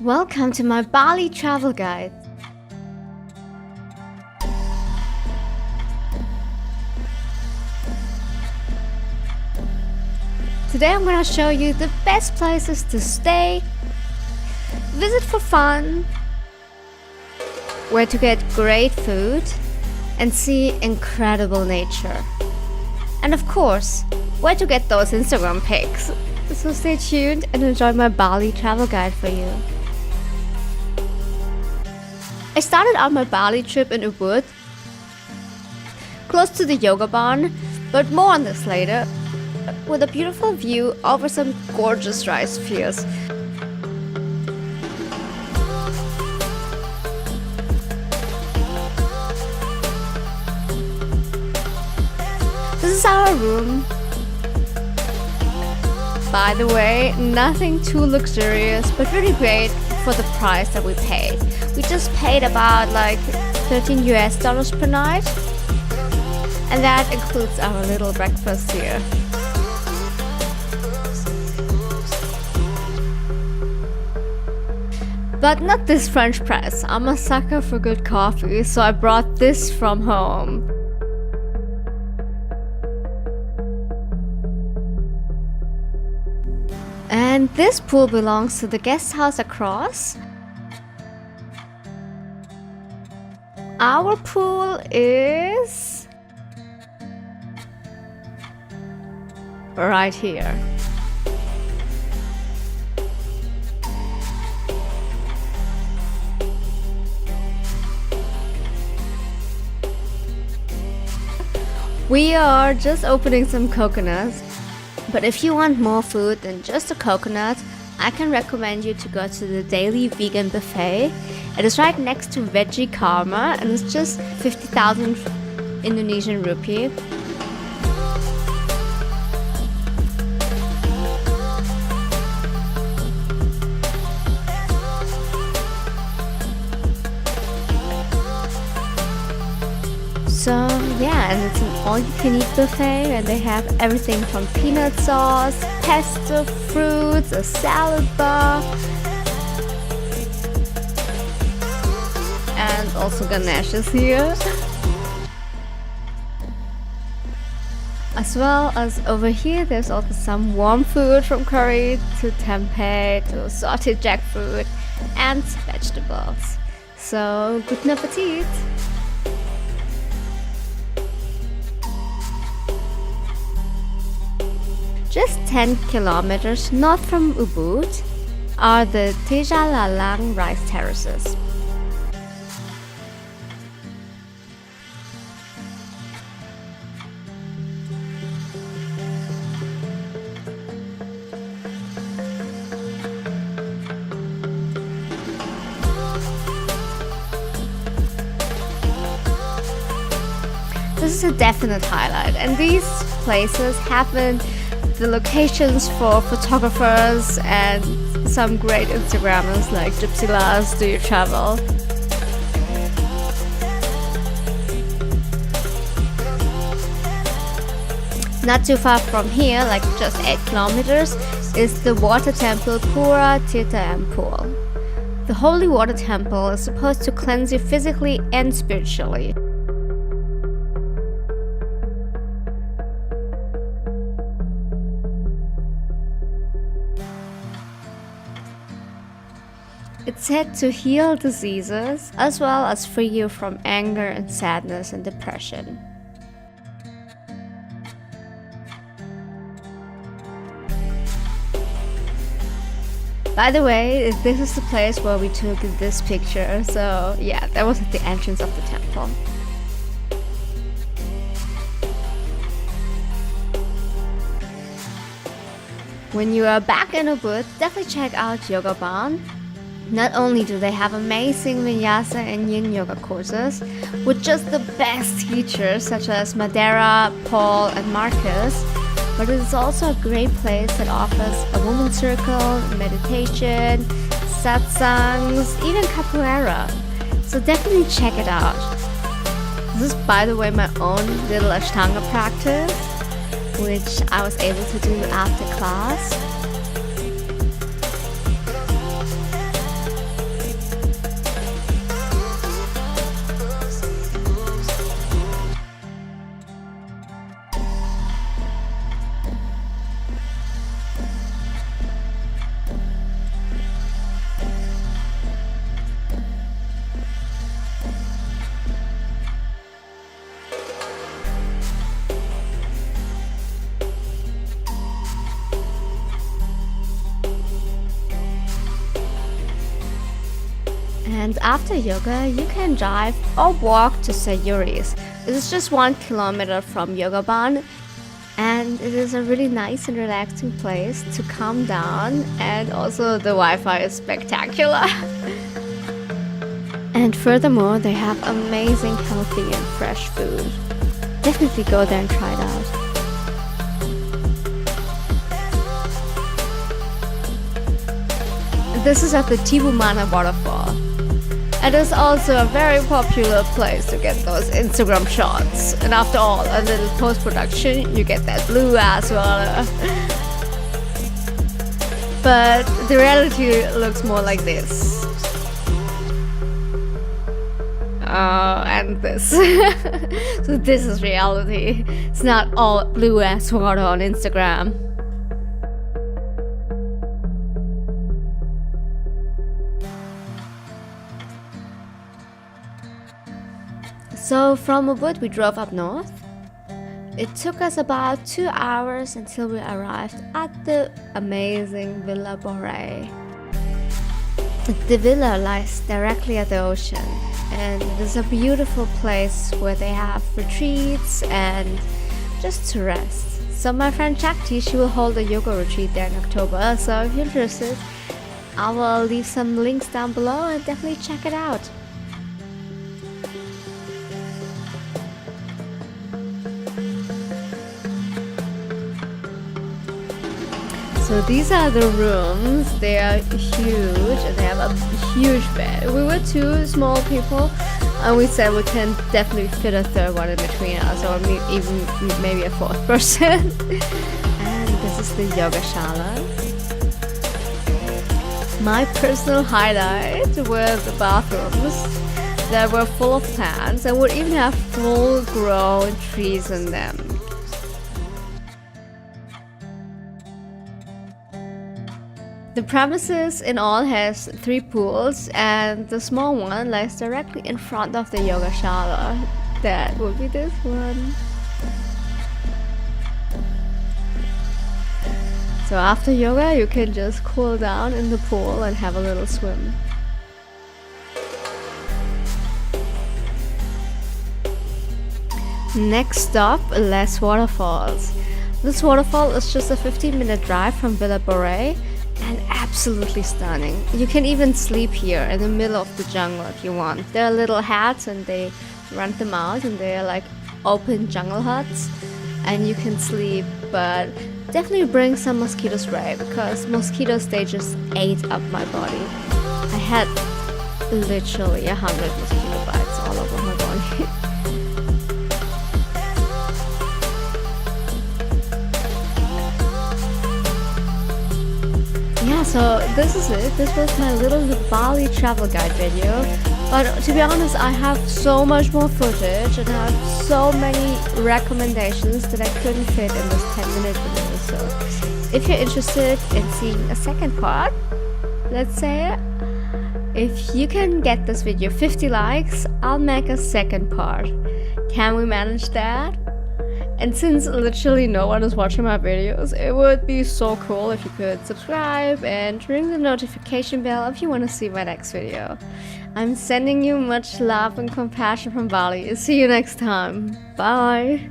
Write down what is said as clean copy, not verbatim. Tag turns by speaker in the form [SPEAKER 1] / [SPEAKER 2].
[SPEAKER 1] Welcome to my Bali travel guide. Today I'm gonna show you the best places to stay, visit for fun, where to get great food, and see incredible nature. And of course, where to get those Instagram pics. So stay tuned and enjoy my Bali travel guide for you. I started out my Bali trip in Ubud, close to the yoga barn, but more on this later, with a beautiful view over some gorgeous rice fields. This is our room. By the way, nothing too luxurious, but really great for the price that we paid. We just paid about like $13 per night, and that includes our little breakfast here. But not this French press. I'm a sucker for good coffee, so I brought this from home. And this pool belongs to the guest house across. Our pool is right here. We are just opening some coconuts. But if you want more food than just a coconut, I can recommend you to go to the daily vegan buffet. It is right next to Veggie Karma and it's just 50,000 Indonesian rupee. So yeah, and it's an all-you-can-eat buffet, and they have everything from peanut sauce, pesto, fruits, a salad bar, and also Ganesh is here. As well as over here, there's also some warm food from curry to tempeh to sauteed jackfruit and vegetables. So, guten Appetit! Just 10 kilometers north from Ubud are the Tejalalang rice terraces. This is a definite highlight, and these places have been the locations for photographers and some great Instagrammers like Gypsy Lars Do You Travel. Not too far from here, like just 8 kilometers, is the water temple Pura Tirtha Pool. The holy water temple is supposed to cleanse you physically and spiritually. It's said to heal diseases as well as free you from anger and sadness and depression. By the way, this is the place where we took this picture, so yeah, that was at the entrance of the temple. When you are back in Ubud, definitely check out Yoga Barn. Not only do they have amazing vinyasa and yin yoga courses with just the best teachers such as Madeira, Paul and Marcus, but it is also a great place that offers a women's circle, meditation, satsangs, even capoeira. So definitely check it out. This is, by the way, my own little Ashtanga practice, which I was able to do after class. And after yoga, you can drive or walk to Sayuri's. It is just 1 kilometer from Yogaban, and it is a really nice and relaxing place to calm down, and also the Wi-Fi is spectacular. And furthermore, they have amazing healthy and fresh food. Definitely go there and try it out. This is at the Tibumana waterfall. It is also a very popular place to get those Instagram shots. And after all, a little post-production, you get that blue ass water. But the reality looks more like this. And this. So this is reality. It's not all blue ass water on Instagram. So from Ubud we drove up north. It took us about 2 hours until we arrived at the amazing Villa Beret. The villa lies directly at the ocean, and it is a beautiful place where they have retreats and just to rest. So my friend Shakti, she will hold a yoga retreat there in October, so if you're interested, I will leave some links down below and definitely check it out. So these are the rooms. They are huge and they have a huge bed. We were 2 small people and we said we can definitely fit a 3rd one in between us, or even maybe a 4th person. And this is the yoga shala. My personal highlight were the bathrooms that were full of plants and would even have full grown trees in them. The premises in all has 3 pools, and the small one lies directly in front of the yoga shala. That would be this one. So after yoga you can just cool down in the pool and have a little swim. Next stop, Les Waterfalls. This waterfall is just a 15-minute drive from Villa Beret and absolutely stunning. You can even sleep here in the middle of the jungle if you want. There are little huts and they rent them out, and they are like open jungle huts and you can sleep, but definitely bring some mosquito spray because mosquitoes, they just ate up my body. I had literally 100 mosquito bites all over my body. Yeah, so this is it. This was my little Bali travel guide video. But to be honest, I have so much more footage and I have so many recommendations that I couldn't fit in this 10-minute video. So if you're interested in seeing a second part, let's say, if you can get this video 50 likes, I'll make a second part. Can we manage that? And since literally no one is watching my videos, it would be so cool if you could subscribe and ring the notification bell if you want to see my next video. I'm sending you much love and compassion from Bali. See you next time. Bye!